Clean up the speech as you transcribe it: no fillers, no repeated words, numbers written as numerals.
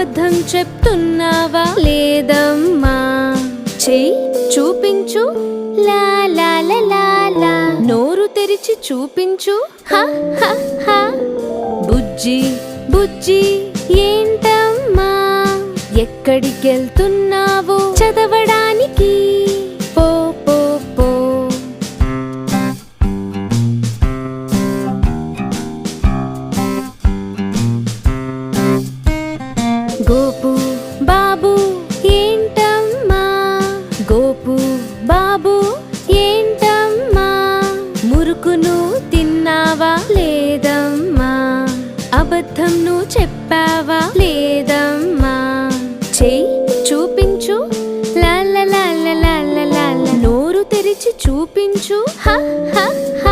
అబద్ధం చెప్తున్నావా లేదమ్మా చెయ్యి చూపించు లా లా లా లా లా నోరు తెరిచి చూపించు హ హ హ బుజ్జి బుజ్జి ఏంటమ్మా ఎక్కడికెళ్తున్నావో చదవడానికి పో పో పో గోపు బాబు ఏంటమ్మా గోపు బాబు ఏంటమ్మా మురుకును తిన్నావా లేదమ్మా అబద్ధం నువ్వు చెప్పావా లేదమ్మా చెయ్యి చూపించు లా లా లా లా లా లా లా నోరు తెరిచి చూపించు హ హ హ